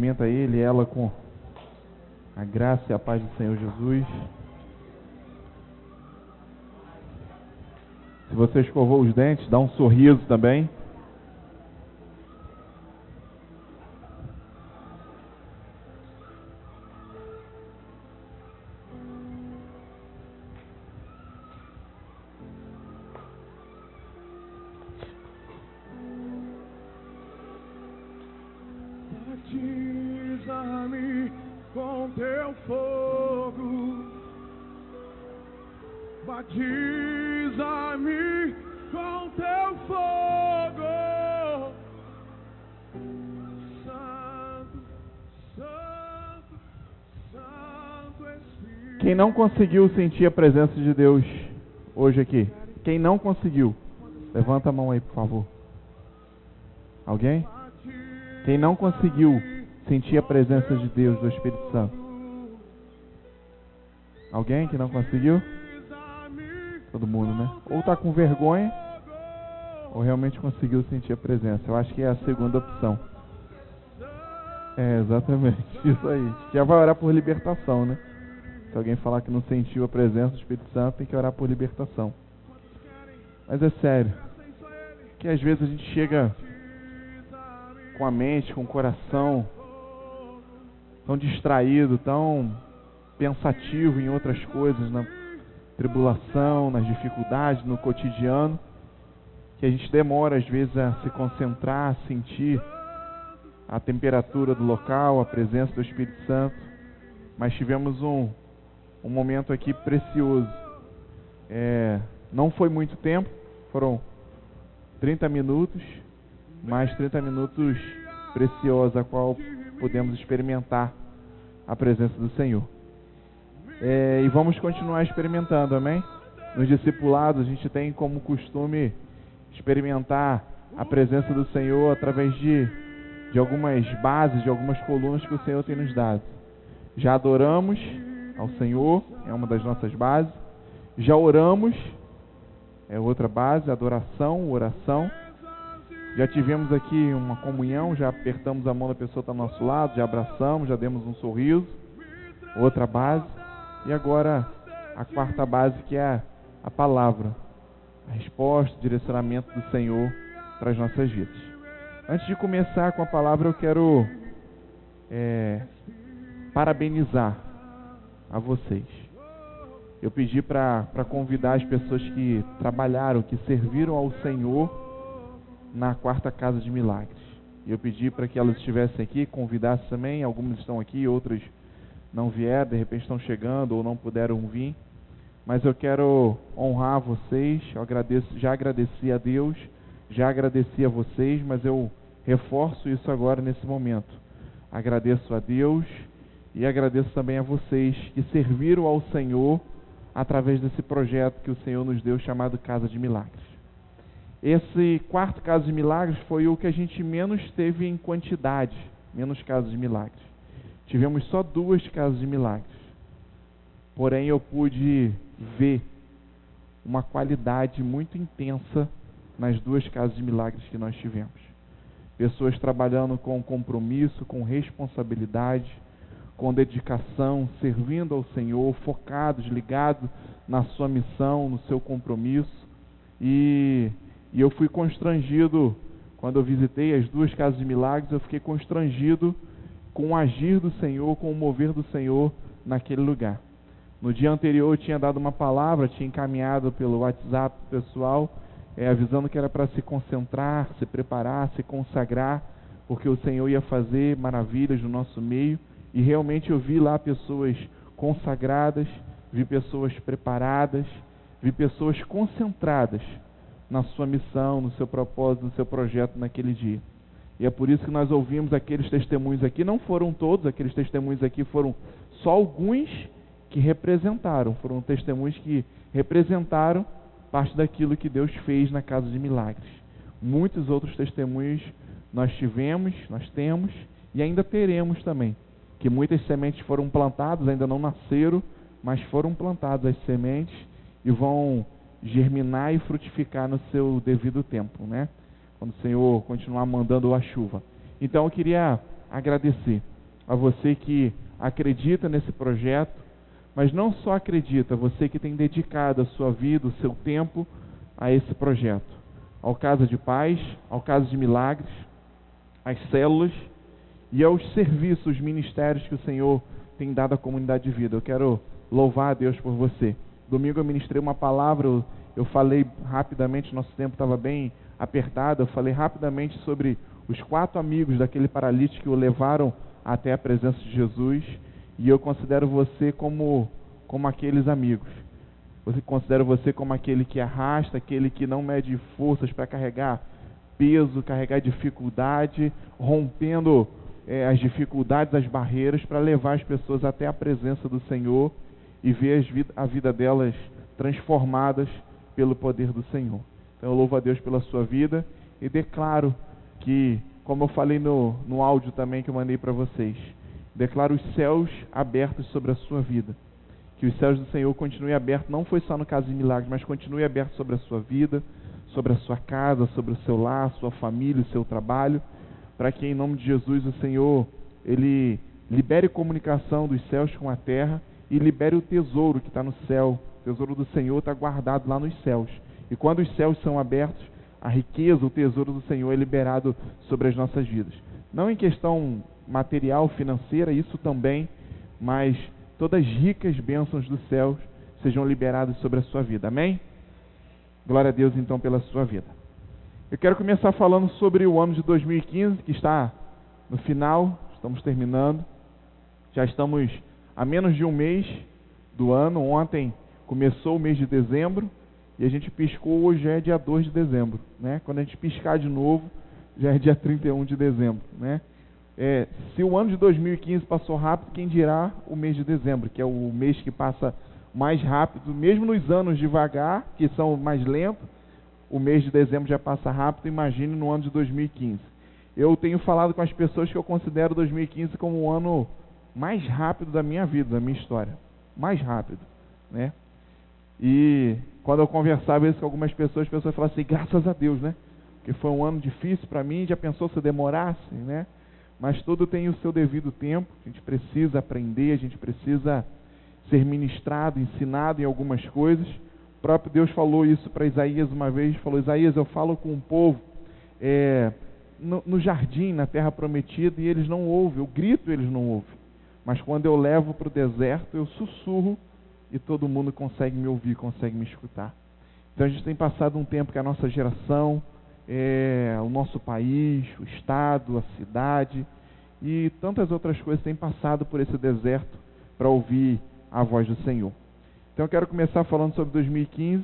cumprimenta ele e ela com a graça e a paz do Senhor Jesus. Se você escovou os dentes, dá um sorriso também. Batiza-me com teu fogo, batiza-me com teu fogo, Santo, Santo, Santo Espírito. Quem não conseguiu sentir a presença de Deus hoje aqui? Quem não conseguiu? Levanta a mão aí, por favor. Alguém? Quem não conseguiu sentir a presença de Deus, do Espírito Santo? Alguém que não conseguiu? Todo mundo, né? Ou está com vergonha, ou realmente conseguiu sentir a presença. Eu acho que é a segunda opção. É, exatamente. Isso aí. Já vai orar por libertação, né? Se alguém falar que não sentiu a presença do Espírito Santo, tem que orar por libertação. Mas é sério. Que às vezes a gente chega com a mente, com o coração tão distraído, tão pensativo em outras coisas, na tribulação, nas dificuldades, no cotidiano, que a gente demora às vezes a se concentrar, a sentir a temperatura do local, a presença do Espírito Santo. Mas tivemos um momento aqui precioso. Não foi muito tempo, foram 30 minutos, mais 30 minutos preciosos, a qual podemos experimentar a presença do Senhor. E vamos continuar experimentando, amém? Nos discipulados a gente tem como costume experimentar a presença do Senhor através de algumas bases, de algumas colunas que o Senhor tem nos dado. Já adoramos ao Senhor, é uma das nossas bases. Já oramos, é outra base, adoração, oração. Já tivemos aqui uma comunhão, já apertamos a mão da pessoa que está ao nosso lado, já abraçamos, já demos um sorriso. Outra base. E agora a quarta base, que é a palavra. A resposta, o direcionamento do Senhor para as nossas vidas. Antes de começar com a palavra, eu quero parabenizar a vocês. Eu pedi para convidar as pessoas que trabalharam, que serviram ao Senhor na quarta Casa de Milagres. Eu pedi para que elas estivessem aqui, convidassem também. Algumas estão aqui, outras não vieram, de repente estão chegando ou não puderam vir. Mas eu quero honrar vocês. Eu já agradeci a Deus, já agradeci a vocês, mas eu reforço isso agora nesse momento. Agradeço a Deus e agradeço também a vocês que serviram ao Senhor através desse projeto que o Senhor nos deu, chamado Casa de Milagres. Esse quarto Casa de Milagres foi o que a gente menos teve em quantidade, menos casas de milagres. Tivemos só 2 casas de milagres. Porém, eu pude ver uma qualidade muito intensa nas 2 casas de milagres que nós tivemos. Pessoas trabalhando com compromisso, com responsabilidade, com dedicação, servindo ao Senhor, focados, ligados na sua missão, no seu compromisso. E eu fui constrangido, quando eu visitei as 2 casas de milagres, eu fiquei constrangido com o agir do Senhor, com o mover do Senhor naquele lugar. No dia anterior eu tinha dado uma palavra, tinha encaminhado pelo WhatsApp pessoal, avisando que era para se concentrar, se preparar, se consagrar, porque o Senhor ia fazer maravilhas no nosso meio. E realmente eu vi lá pessoas consagradas, vi pessoas preparadas, vi pessoas concentradas na sua missão, no seu propósito, no seu projeto naquele dia. E é por isso que nós ouvimos aqueles testemunhos aqui. Não foram todos, aqueles testemunhos aqui foram só alguns que representaram. Foram testemunhos que representaram parte daquilo que Deus fez na Casa de Milagres. Muitos outros testemunhos nós tivemos, nós temos e ainda teremos também. Que muitas sementes foram plantadas, ainda não nasceram, mas foram plantadas as sementes e vão germinar e frutificar no seu devido tempo, né? Quando o Senhor continuar mandando a chuva. Então eu queria agradecer a você que acredita nesse projeto, mas não só acredita, você que tem dedicado a sua vida, o seu tempo a esse projeto, ao Casa de Paz, ao Casa de Milagres, às células e aos serviços, os ministérios que o Senhor tem dado à comunidade de vida. Eu quero louvar a Deus por você. Domingo eu ministrei uma palavra, eu falei rapidamente, nosso tempo estava bem apertado, eu falei rapidamente sobre os 4 amigos daquele paralítico que o levaram até a presença de Jesus, e eu considero você como aqueles amigos. Eu considero você como aquele que arrasta, aquele que não mede forças para carregar peso, carregar dificuldade, rompendo as dificuldades, as barreiras, para levar as pessoas até a presença do Senhor e ver a vida delas transformadas pelo poder do Senhor. Então eu louvo a Deus pela sua vida e declaro que, como eu falei no áudio também que eu mandei para vocês, declaro os céus abertos sobre a sua vida. Que os céus do Senhor continuem abertos, não foi só no Casa de Milagres, mas continue aberto sobre a sua vida, sobre a sua casa, sobre o seu lar, sua família, o seu trabalho, para que em nome de Jesus o Senhor, Ele libere comunicação dos céus com a terra e libere o tesouro que está no céu. O tesouro do Senhor está guardado lá nos céus. E quando os céus são abertos, a riqueza, o tesouro do Senhor é liberado sobre as nossas vidas. Não em questão material, financeira, isso também, mas todas as ricas bênçãos dos céus sejam liberadas sobre a sua vida. Amém? Glória a Deus então pela sua vida. Eu quero começar falando sobre o ano de 2015, que está no final, estamos terminando. Já estamos a menos de um mês do ano. Ontem começou o mês de dezembro e a gente piscou, hoje é dia 2 de dezembro, né? Quando a gente piscar de novo, já é dia 31 de dezembro, né? Se o ano de 2015 passou rápido, quem dirá o mês de dezembro, que é o mês que passa mais rápido, mesmo nos anos devagar, que são mais lentos, o mês de dezembro já passa rápido, imagine no ano de 2015. Eu tenho falado com as pessoas que eu considero 2015 como o ano mais rápido da minha vida, da minha história, mais rápido, né? E quando eu conversava isso com algumas pessoas, as pessoas falavam assim, graças a Deus, né? Porque foi um ano difícil para mim, já pensou se demorasse, né? Mas tudo tem o seu devido tempo, a gente precisa aprender, a gente precisa ser ministrado, ensinado em algumas coisas. O próprio Deus falou isso para Isaías uma vez, falou, Isaías, eu falo com o povo no jardim, na terra prometida, e eles não ouvem, eu grito e eles não ouvem. Mas quando eu levo para o deserto, eu sussurro e todo mundo consegue me ouvir, consegue me escutar. Então a gente tem passado um tempo que a nossa geração, o nosso país, o estado, a cidade e tantas outras coisas têm passado por esse deserto para ouvir a voz do Senhor. Então eu quero começar falando sobre 2015.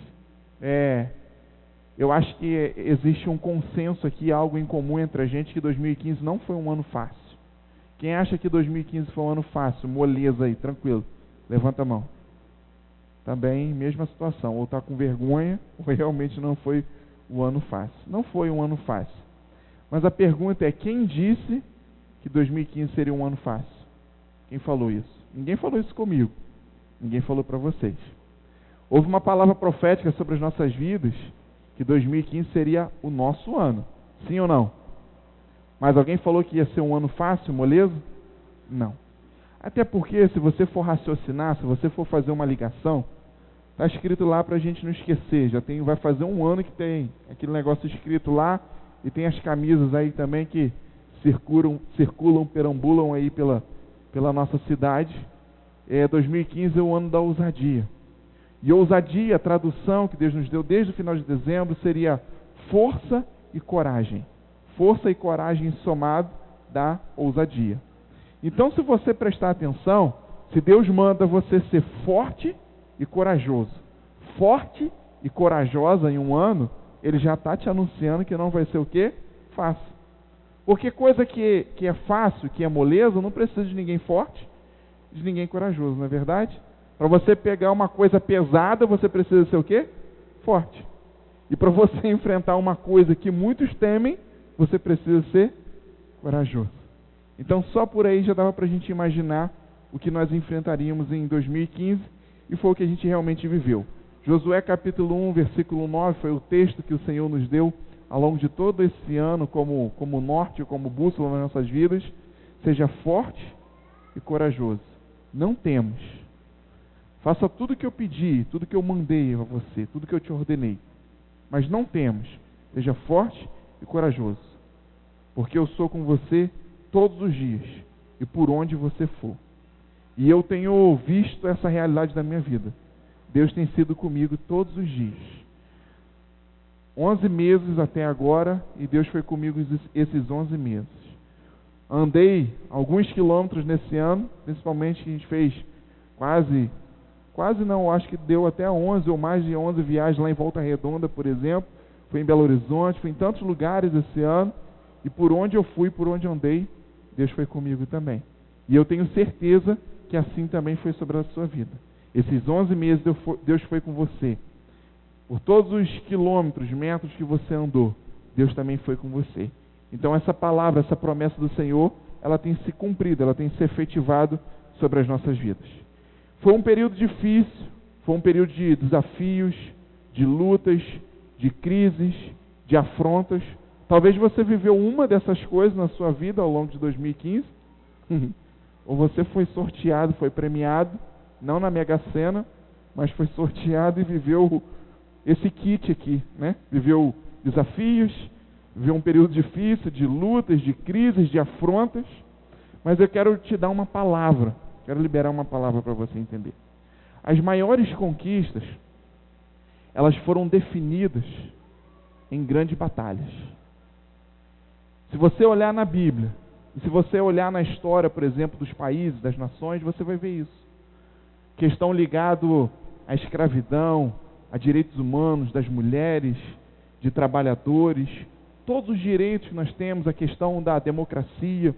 Eu acho que existe um consenso aqui, algo em comum entre a gente, que 2015 não foi um ano fácil. Quem acha que 2015 foi um ano fácil, moleza aí, tranquilo, levanta a mão. Também, mesma situação, ou está com vergonha, ou realmente não foi um ano fácil. Não foi um ano fácil. Mas a pergunta é, quem disse que 2015 seria um ano fácil? Quem falou isso? Ninguém falou isso comigo. Ninguém falou para vocês. Houve uma palavra profética sobre as nossas vidas, que 2015 seria o nosso ano. Sim ou não? Mas alguém falou que ia ser um ano fácil, moleza? Não. Até porque, se você for raciocinar, se você for fazer uma ligação, está escrito lá para a gente não esquecer. Vai fazer um ano que tem aquele negócio escrito lá, e tem as camisas aí também que circulam, perambulam aí pela nossa cidade. 2015 é o ano da ousadia. E ousadia, a tradução que Deus nos deu desde o final de dezembro, seria força e coragem. Força e coragem somado dá ousadia. Então, se você prestar atenção, se Deus manda você ser forte e corajoso, forte e corajosa em um ano, Ele já está te anunciando que não vai ser o quê? Fácil. Porque coisa que é fácil, que é moleza, não precisa de ninguém forte, de ninguém corajoso, não é verdade? Para você pegar uma coisa pesada, você precisa ser o quê? Forte. E para você enfrentar uma coisa que muitos temem, você precisa ser corajoso. Então só por aí já dava para a gente imaginar o que nós enfrentaríamos em 2015, e foi o que a gente realmente viveu. Josué capítulo 1, versículo 9, foi o texto que o Senhor nos deu ao longo de todo esse ano como norte, como bússola nas nossas vidas. seja forte e corajoso. Não temas. Faça tudo o que eu pedi, tudo que eu mandei a você, tudo que eu te ordenei. Mas não temas. Seja forte e corajoso. Porque eu sou com você todos os dias e por onde você for. E eu tenho visto essa realidade da minha vida. Deus tem sido comigo todos os dias. 11 meses até agora, e Deus foi comigo esses 11 meses. Andei alguns quilômetros nesse ano, principalmente que a gente fez quase não, acho que deu até 11 ou mais de 11 viagens lá em Volta Redonda, por exemplo. Fui em Belo Horizonte, fui em tantos lugares esse ano, e por onde eu fui, por onde andei, Deus foi comigo também. E eu tenho certeza que assim também foi sobre a sua vida. Esses 11 meses Deus foi com você. Por todos os quilômetros, metros que você andou, Deus também foi com você. Então essa palavra, essa promessa do Senhor, ela tem se cumprido, ela tem se efetivado sobre as nossas vidas. Foi um período difícil, foi um período de desafios, de lutas, de crises, de afrontas. Talvez você viveu uma dessas coisas na sua vida ao longo de 2015, ou você foi sorteado, foi premiado, não na Mega Sena, mas foi sorteado e viveu esse kit aqui, né? Viveu desafios, viveu um período difícil, de lutas, de crises, de afrontas. Mas eu quero te dar uma palavra, quero liberar uma palavra para você entender. As maiores conquistas, elas foram definidas em grandes batalhas. Se você olhar na Bíblia, e se você olhar na história, por exemplo, dos países, das nações, você vai ver isso. Questão ligado à escravidão, a direitos humanos das mulheres, de trabalhadores, todos os direitos que nós temos, a questão da democracia,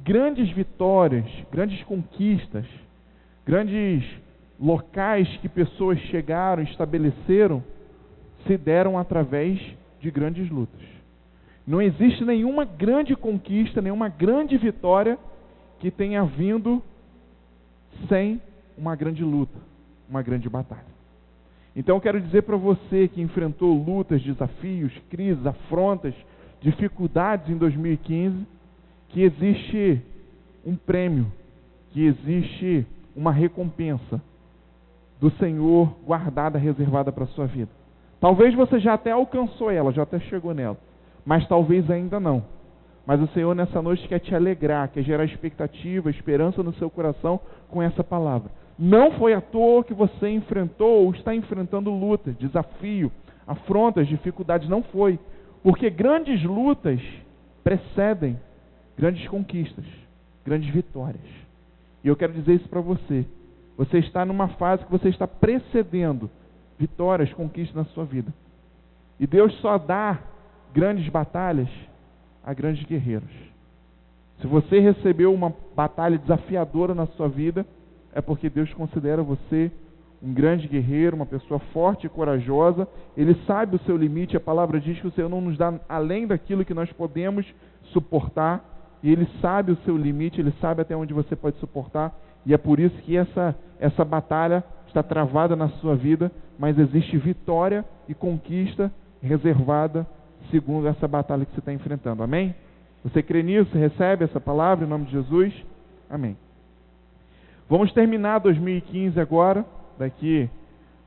grandes vitórias, grandes conquistas, grandes locais que pessoas chegaram, estabeleceram, se deram através de grandes lutas. Não existe nenhuma grande conquista, nenhuma grande vitória que tenha vindo sem uma grande luta, uma grande batalha. Então eu quero dizer para você que enfrentou lutas, desafios, crises, afrontas, dificuldades em 2015, que existe um prêmio, que existe uma recompensa do Senhor guardada, reservada para a sua vida. Talvez você já até alcançou ela, já até chegou nela, mas talvez ainda não. Mas o Senhor nessa noite quer te alegrar, quer gerar expectativa, esperança no seu coração com essa palavra. Não foi à toa que você enfrentou ou está enfrentando lutas, desafio, afrontas, dificuldades. Não foi. Porque grandes lutas precedem grandes conquistas, grandes vitórias. E eu quero dizer isso para você. Você está numa fase que você está precedendo vitórias, conquistas na sua vida. E Deus só dá grandes batalhas a grandes guerreiros. Se você recebeu uma batalha desafiadora na sua vida, é porque Deus considera você um grande guerreiro, uma pessoa forte e corajosa. Ele sabe o seu limite. A palavra diz que o Senhor não nos dá além daquilo que nós podemos suportar. E Ele sabe o seu limite, Ele sabe até onde você pode suportar. E é por isso que essa batalha está travada na sua vida, mas existe vitória e conquista reservada segundo essa batalha que você está enfrentando. Amém? Você crê nisso? Você recebe essa palavra em nome de Jesus? Amém. Vamos terminar 2015 agora, daqui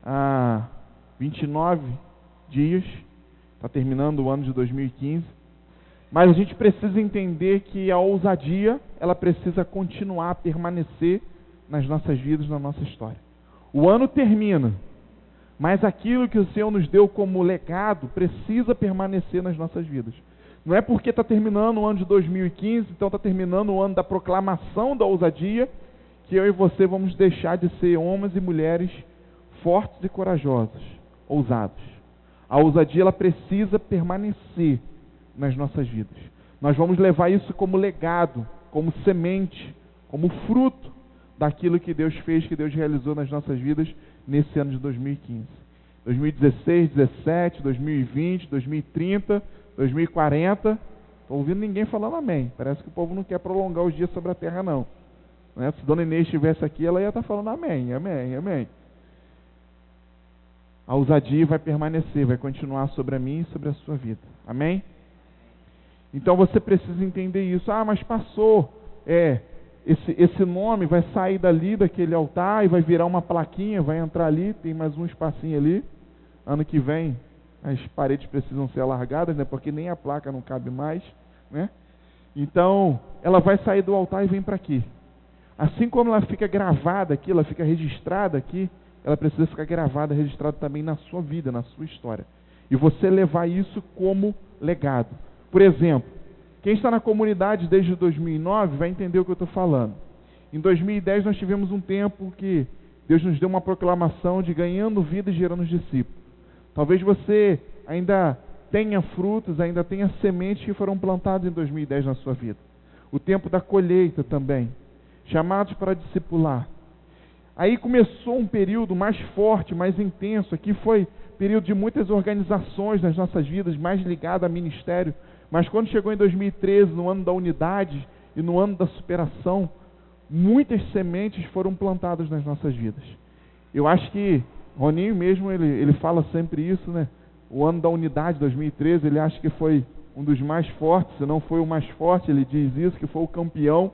a 29 dias. Está terminando o ano de 2015. Mas a gente precisa entender que a ousadia, ela precisa continuar a permanecer nas nossas vidas, na nossa história. O ano termina, mas aquilo que o Senhor nos deu como legado precisa permanecer nas nossas vidas. Não é porque está terminando o ano de 2015, então está terminando o ano da proclamação da ousadia, que eu e você vamos deixar de ser homens e mulheres fortes e corajosos, ousados. A ousadia, ela precisa permanecer nas nossas vidas. Nós vamos levar isso como legado, como semente, como fruto daquilo que Deus fez, que Deus realizou nas nossas vidas nesse ano de 2015. 2016, 2017, 2020, 2030, 2040. Estou ouvindo ninguém falando amém. Parece que o povo não quer prolongar os dias sobre a terra, não. Se Dona Inês estivesse aqui, ela ia estar falando amém, amém, amém. A ousadia vai permanecer, vai continuar sobre a mim e sobre a sua vida. Amém? Então você precisa entender isso. Ah, mas passou. esse nome vai sair dali, daquele altar, e vai virar uma plaquinha, vai entrar ali, tem mais um espacinho ali. Ano que vem, as paredes precisam ser alargadas, né? Porque nem a placa não cabe mais, né? Então, ela vai sair do altar e vem para aqui. Assim como ela fica gravada aqui, ela fica registrada aqui, ela precisa ficar gravada, registrada também na sua vida, na sua história. E você levar isso como legado. Por exemplo, quem está na comunidade desde 2009 vai entender o que eu estou falando. Em 2010 nós tivemos um tempo que Deus nos deu uma proclamação de ganhando vida e gerando discípulos. Talvez você ainda tenha frutos, ainda tenha sementes que foram plantadas em 2010 na sua vida. O tempo da colheita também. Chamados para discipular. Aí começou um período mais forte, mais intenso. Aqui foi período de muitas organizações nas nossas vidas, mais ligado a ministério. Mas quando chegou em 2013, no ano da unidade e no ano da superação, muitas sementes foram plantadas nas nossas vidas. Eu acho que Roninho mesmo, ele fala sempre isso, né? O ano da unidade, 2013, ele acha que foi um dos mais fortes, se não foi o mais forte, ele diz isso, que foi o campeão.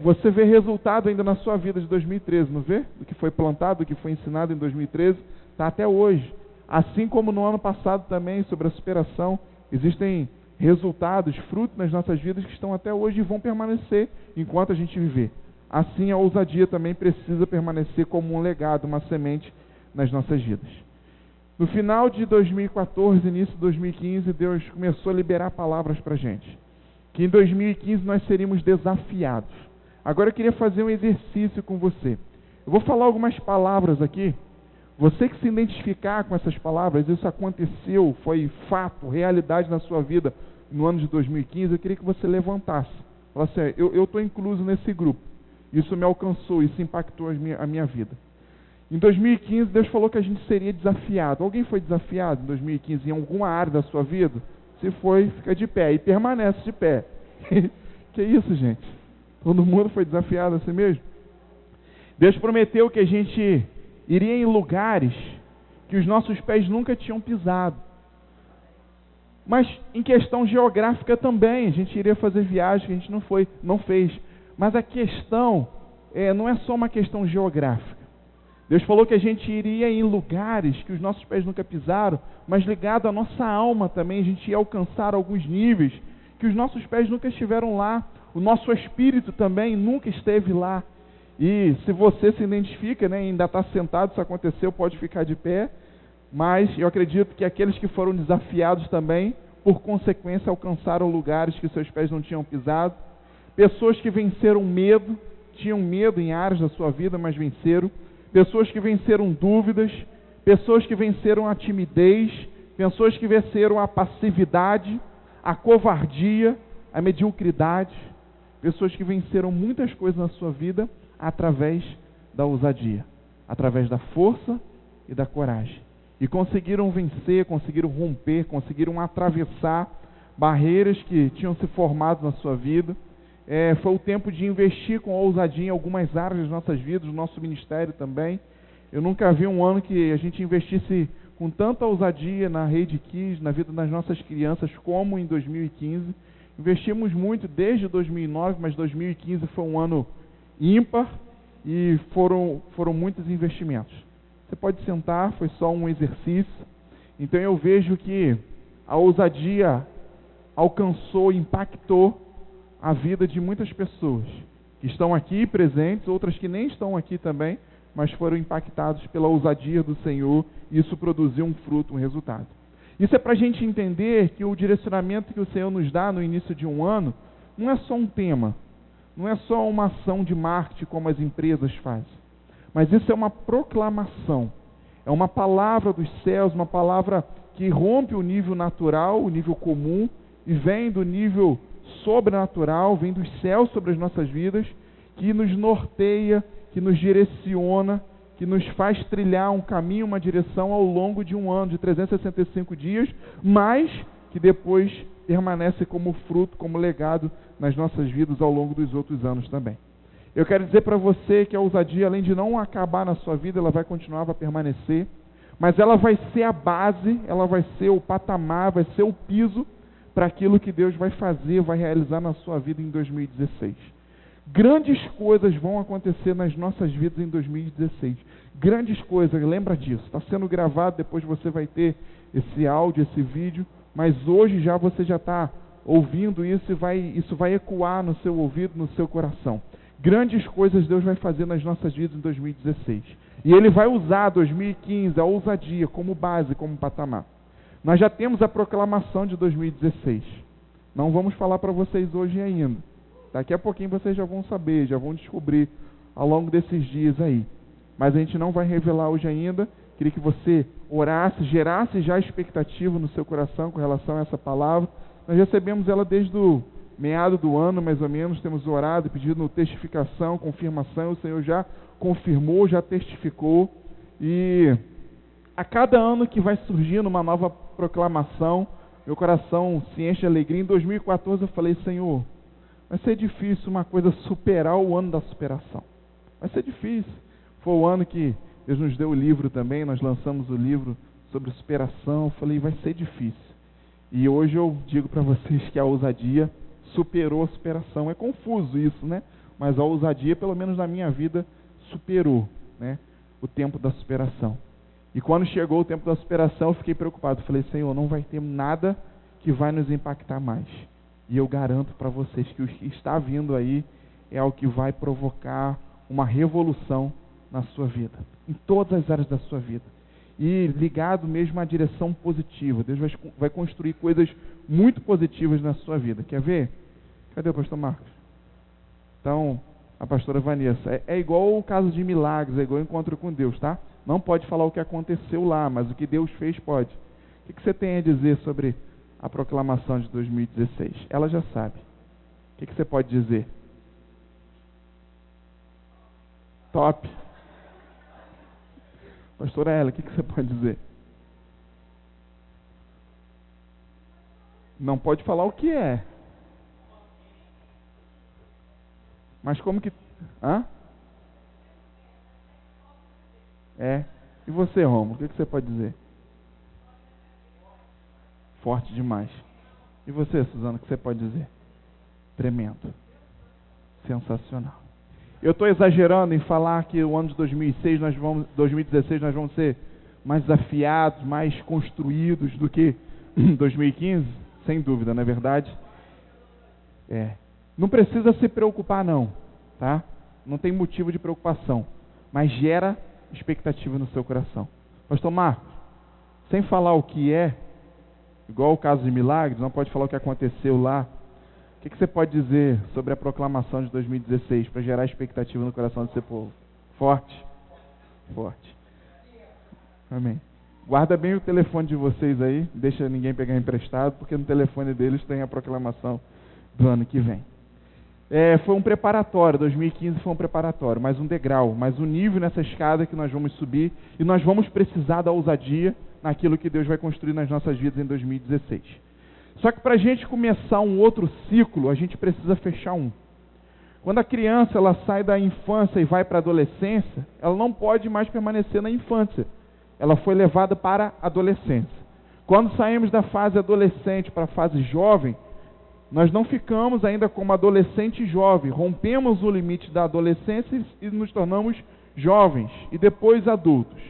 Você vê resultado ainda na sua vida de 2013, não vê? Do que foi plantado, do que foi ensinado em 2013, está até hoje. Assim como no ano passado também, sobre a superação, existem resultados, frutos nas nossas vidas que estão até hoje e vão permanecer enquanto a gente viver. Assim a ousadia também precisa permanecer como um legado, uma semente nas nossas vidas. No final de 2014, início de 2015, Deus começou a liberar palavras para a gente. Que em 2015 nós seríamos desafiados. Agora eu queria fazer um exercício com você. Eu vou falar algumas palavras aqui. Você que se identificar com essas palavras, isso aconteceu, foi fato, realidade na sua vida no ano de 2015, eu queria que você levantasse. Falasse assim, eu estou incluso nesse grupo. Isso me alcançou, isso impactou a minha vida. Em 2015, Deus falou que a gente seria desafiado. Alguém foi desafiado em 2015 em alguma área da sua vida? Se foi, fica de pé e permanece de pé. Que isso, gente? Todo mundo foi desafiado assim mesmo? Deus prometeu que a gente iria em lugares que os nossos pés nunca tinham pisado. Mas em questão geográfica também, a gente iria fazer viagens que a gente não fez. Mas a questão não é só uma questão geográfica. Deus falou que a gente iria em lugares que os nossos pés nunca pisaram, mas ligado à nossa alma também, a gente ia alcançar alguns níveis que os nossos pés nunca estiveram lá. O nosso espírito também nunca esteve lá. E se você se identifica, né, ainda está sentado, isso aconteceu, pode ficar de pé. Mas eu acredito que aqueles que foram desafiados também, por consequência, alcançaram lugares que seus pés não tinham pisado. Pessoas que venceram medo, tinham medo em áreas da sua vida, mas venceram. Pessoas que venceram dúvidas, pessoas que venceram a timidez, pessoas que venceram a passividade, a covardia, a mediocridade, pessoas que venceram muitas coisas na sua vida através da ousadia, através da força e da coragem. E conseguiram vencer, conseguiram romper, conseguiram atravessar barreiras que tinham se formado na sua vida. Foi o tempo de investir com ousadia em algumas áreas das nossas vidas, no nosso ministério também. Eu nunca vi um ano que a gente investisse com tanta ousadia na Rede Kids, na vida das nossas crianças, como em 2015. Investimos muito desde 2009, mas 2015 foi um ano ímpar e foram muitos investimentos. Você pode sentar, foi só um exercício. Então eu vejo que a ousadia alcançou, impactou a vida de muitas pessoas que estão aqui presentes, outras que nem estão aqui também, mas foram impactados pela ousadia do Senhor, e isso produziu um fruto, um resultado. Isso é para a gente entender que o direcionamento que o Senhor nos dá no início de um ano não é só um tema, não é só uma ação de marketing como as empresas fazem, mas isso é uma proclamação, é uma palavra dos céus, uma palavra que rompe o nível natural, o nível comum, e vem do nível sobrenatural, vem dos céus sobre as nossas vidas, que nos norteia, que nos direciona, que nos faz trilhar um caminho, uma direção ao longo de um ano, de 365 dias, mas que depois permanece como fruto, como legado nas nossas vidas ao longo dos outros anos também. Eu quero dizer para você que a ousadia, além de não acabar na sua vida, ela vai continuar, vai permanecer, mas ela vai ser a base, ela vai ser o patamar, vai ser o piso para aquilo que Deus vai fazer, vai realizar na sua vida em 2016. Grandes coisas vão acontecer nas nossas vidas em 2016. Grandes coisas, lembra disso. Está sendo gravado, depois você vai ter esse áudio, esse vídeo, mas hoje já você já está ouvindo isso e isso vai ecoar no seu ouvido, no seu coração. Grandes coisas Deus vai fazer nas nossas vidas em 2016. E Ele vai usar 2015, a ousadia, como base, como patamar. Nós já temos a proclamação de 2016. Não vamos falar para vocês hoje ainda. Daqui a pouquinho vocês já vão saber, já vão descobrir ao longo desses dias aí. Mas a gente não vai revelar hoje ainda. Queria que você orasse, gerasse já expectativa no seu coração com relação a essa palavra. Nós recebemos ela desde o meado do ano, mais ou menos. Temos orado, pedindo testificação, confirmação. O Senhor já confirmou, já testificou. E a cada ano que vai surgindo uma nova proclamação, meu coração se enche de alegria. Em 2014 eu falei, Senhor, vai ser difícil uma coisa superar o ano da superação. Vai ser difícil. Foi o ano que Deus nos deu o livro também, nós lançamos o livro sobre superação. Eu falei, vai ser difícil. E hoje eu digo para vocês que a ousadia superou a superação. É confuso isso, né? Mas a ousadia, pelo menos na minha vida, superou, né, o tempo da superação. E quando chegou o tempo da superação, eu fiquei preocupado. Falei, Senhor, não vai ter nada que vai nos impactar mais. E eu garanto para vocês que o que está vindo aí é o que vai provocar uma revolução na sua vida, em todas as áreas da sua vida. E ligado mesmo à direção positiva. Deus vai construir coisas muito positivas na sua vida. Quer ver? Cadê o pastor Marcos? Então, a pastora Vanessa. É igual o caso de milagres, é igual o encontro com Deus, tá? Não pode falar o que aconteceu lá, mas o que Deus fez pode. O que você tem a dizer sobre a proclamação de 2016? Ela já sabe. O que você pode dizer? Top. Pastora Ela, o que você pode dizer? Não pode falar o que é. Mas como que... Hã? É. E você, Romo, o que você pode dizer? Forte demais. E você, Suzana, o que você pode dizer? Tremendo. Sensacional. Eu estou exagerando em falar que o ano de 2016 nós vamos ser mais desafiados, mais construídos do que 2015? Sem dúvida, não é verdade? É. Não precisa se preocupar não, tá? Não tem motivo de preocupação, mas gera expectativa no seu coração. Pastor Marcos, sem falar o que é, igual o caso de milagres, não pode falar o que aconteceu lá. O que você pode dizer sobre a proclamação de 2016 para gerar expectativa no coração do seu povo? Forte? Forte. Amém. Guarda bem o telefone de vocês aí, deixa ninguém pegar emprestado, porque no telefone deles tem a proclamação do ano que vem. Foi um preparatório, 2015 foi um preparatório, mais um degrau, mais um nível nessa escada que nós vamos subir, e nós vamos precisar da ousadia naquilo que Deus vai construir nas nossas vidas em 2016. Só que para a gente começar um outro ciclo, a gente precisa fechar um. Quando a criança ela sai da infância e vai para a adolescência, ela não pode mais permanecer na infância. Ela foi levada para a adolescência. Quando saímos da fase adolescente para a fase jovem, nós não ficamos ainda como adolescente e jovem. Rompemos o limite da adolescência e nos tornamos jovens e depois adultos.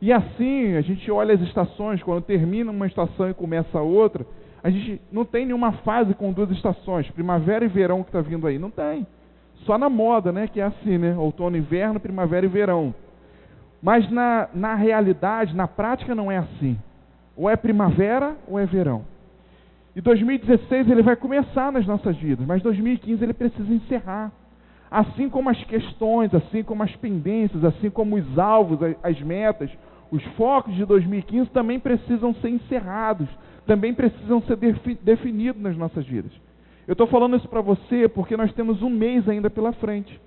E assim, a gente olha as estações, quando termina uma estação e começa a outra, a gente não tem nenhuma fase com duas estações, primavera e verão que está vindo aí. Não tem. Só na moda, né? Que é assim, né? Outono, inverno, primavera e verão. Mas na realidade, na prática, não é assim. Ou é primavera ou é verão. E 2016 ele vai começar nas nossas vidas, mas 2015 ele precisa encerrar. Assim como as questões, assim como as pendências, assim como os alvos, as metas, os focos de 2015 também precisam ser encerrados, também precisam ser definidos nas nossas vidas. Eu estou falando isso para você porque nós temos um mês ainda pela frente.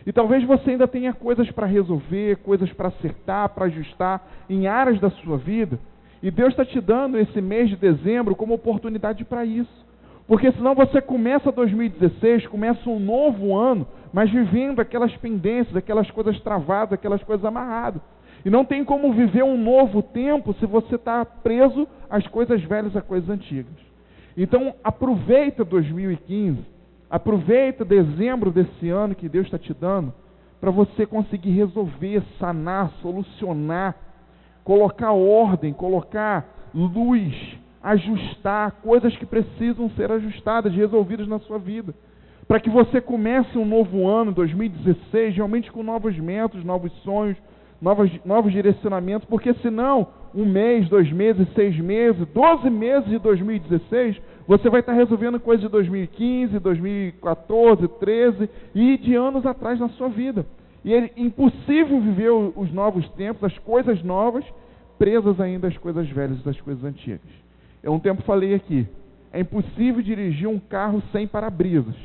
E talvez você ainda tenha coisas para resolver, coisas para acertar, para ajustar em áreas da sua vida. E Deus está te dando esse mês de dezembro como oportunidade para isso. Porque senão você começa 2016, começa um novo ano, mas vivendo aquelas pendências, aquelas coisas travadas, aquelas coisas amarradas. E não tem como viver um novo tempo se você está preso às coisas velhas, às coisas antigas. Então, aproveita 2015, aproveita dezembro desse ano que Deus está te dando, para você conseguir resolver, sanar, solucionar, colocar ordem, colocar luz, ajustar coisas que precisam ser ajustadas, resolvidas na sua vida. Para que você comece um novo ano, 2016, realmente com novos métodos, novos sonhos, novos direcionamentos, porque senão, 1 mês, 2 meses, 6 meses, 12 meses de 2016, você vai estar resolvendo coisas de 2015, 2014, 2013 e de anos atrás na sua vida. E é impossível viver os novos tempos, as coisas novas, presas ainda às coisas velhas, às coisas antigas. Eu um tempo falei aqui, é impossível dirigir um carro sem para-brisas,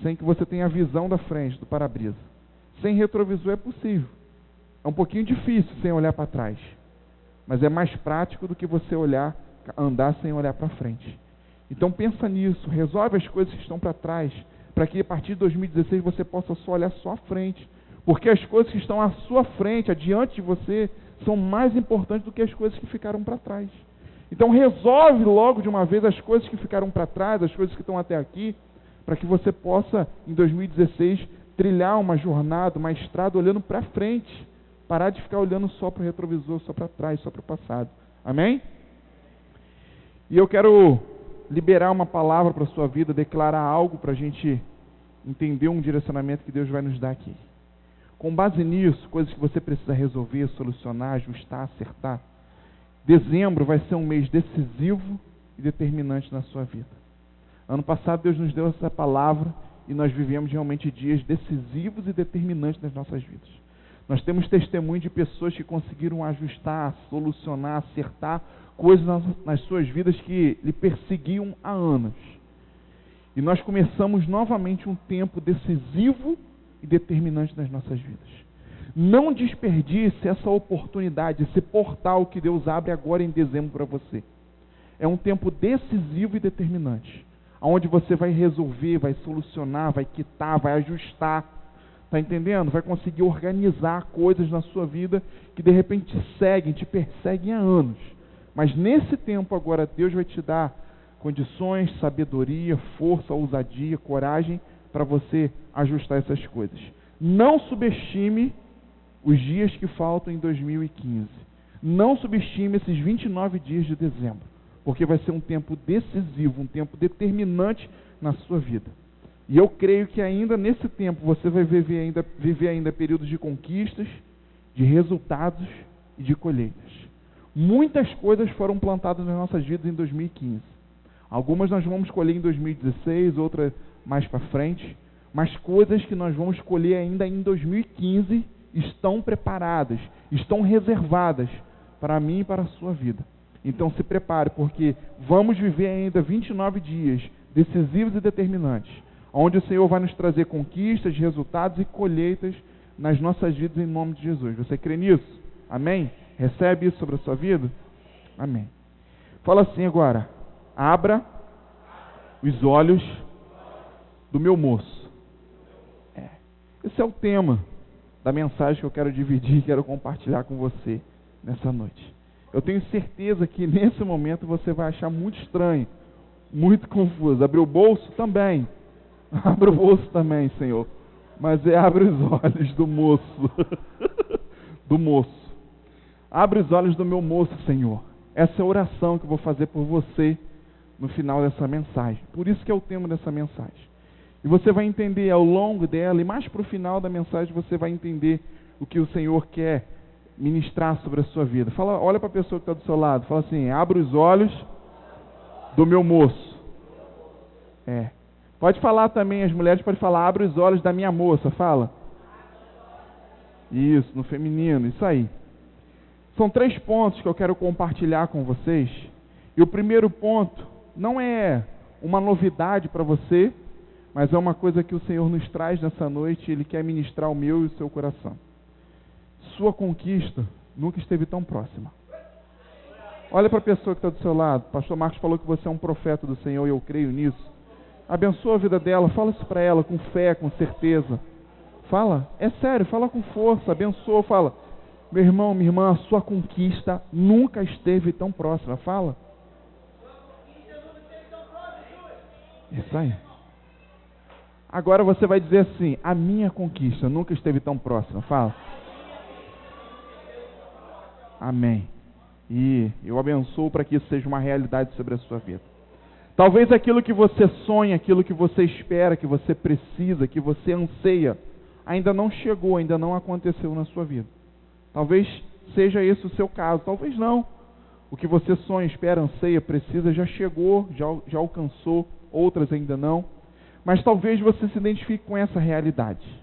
sem que você tenha a visão da frente do para-brisa. Sem retrovisor é possível. É um pouquinho difícil sem olhar para trás, mas é mais prático do que você andar sem olhar para frente. Então pensa nisso, resolve as coisas que estão para trás, para que a partir de 2016 você possa só olhar só à frente, porque as coisas que estão à sua frente, adiante de você, são mais importantes do que as coisas que ficaram para trás. Então resolve logo de uma vez as coisas que ficaram para trás, as coisas que estão até aqui, para que você possa, em 2016, trilhar uma jornada, uma estrada olhando para frente, parar de ficar olhando só para o retrovisor, só para trás, só para o passado. Amém? E eu quero liberar uma palavra para a sua vida, declarar algo para a gente entender um direcionamento que Deus vai nos dar aqui. Com base nisso, coisas que você precisa resolver, solucionar, ajustar, acertar, dezembro vai ser um mês decisivo e determinante na sua vida. Ano passado Deus nos deu essa palavra e nós vivemos realmente dias decisivos e determinantes nas nossas vidas. Nós temos testemunho de pessoas que conseguiram ajustar, solucionar, acertar coisas nas suas vidas que lhe perseguiam há anos. E nós começamos novamente um tempo decisivo e determinante nas nossas vidas. Não desperdice essa oportunidade, esse portal que Deus abre agora em dezembro para você. É um tempo decisivo e determinante, onde você vai resolver, vai solucionar, vai quitar, vai ajustar. Está entendendo? Vai conseguir organizar coisas na sua vida que de repente te perseguem há anos. Mas nesse tempo agora, Deus vai te dar condições, sabedoria, força, ousadia, coragem para você ajustar essas coisas. Não subestime os dias que faltam em 2015. Não subestime esses 29 dias de dezembro, porque vai ser um tempo decisivo, um tempo determinante na sua vida. E eu creio que ainda nesse tempo você vai viver ainda períodos de conquistas, de resultados e de colheitas. Muitas coisas foram plantadas nas nossas vidas em 2015. Algumas nós vamos colher em 2016, outras mais para frente, mas coisas que nós vamos colher ainda em 2015 estão preparadas, estão reservadas para mim e para a sua vida. Então se prepare, porque vamos viver ainda 29 dias decisivos e determinantes, onde o Senhor vai nos trazer conquistas, resultados e colheitas nas nossas vidas em nome de Jesus. Você crê nisso? Amém? Recebe isso sobre a sua vida? Amém. Fala assim agora: abra os olhos do meu moço. Esse é o tema da mensagem que eu quero dividir, quero compartilhar com você nessa noite. Eu tenho certeza que nesse momento você vai achar muito estranho, muito confuso. Abrir o bolso também. Abre o bolso também, Senhor. Mas abre os olhos do moço. Do moço. Abre os olhos do meu moço, Senhor. Essa é a oração que eu vou fazer por você no final dessa mensagem. Por isso que é o tema dessa mensagem. E você vai entender ao longo dela, e mais para o final da mensagem, você vai entender o que o Senhor quer ministrar sobre a sua vida. Olha para a pessoa que está do seu lado. Fala assim: abre os olhos do meu moço. Pode falar também, as mulheres podem falar: abre os olhos da minha moça. Fala. Isso, no feminino, isso aí. São 3 pontos que eu quero compartilhar com vocês. E o primeiro ponto não é uma novidade para você, mas é uma coisa que o Senhor nos traz nessa noite. Ele quer ministrar o meu e o seu coração. Sua conquista nunca esteve tão próxima. Olha para a pessoa que está do seu lado. O pastor Marcos falou que você é um profeta do Senhor e eu creio nisso. Abençoa a vida dela, fala isso para ela com fé, com certeza. Fala, é sério, fala com força, abençoa, fala: meu irmão, minha irmã, a sua conquista nunca esteve tão próxima. Fala. Isso aí. Agora você vai dizer assim: a minha conquista nunca esteve tão próxima. Fala. Amém. E eu abençoo para que isso seja uma realidade sobre a sua vida. Talvez aquilo que você sonha, aquilo que você espera, que você precisa, que você anseia, ainda não chegou, ainda não aconteceu na sua vida. Talvez seja esse o seu caso, talvez não. O que você sonha, espera, anseia, precisa, já chegou, já alcançou, outras ainda não. Mas talvez você se identifique com essa realidade.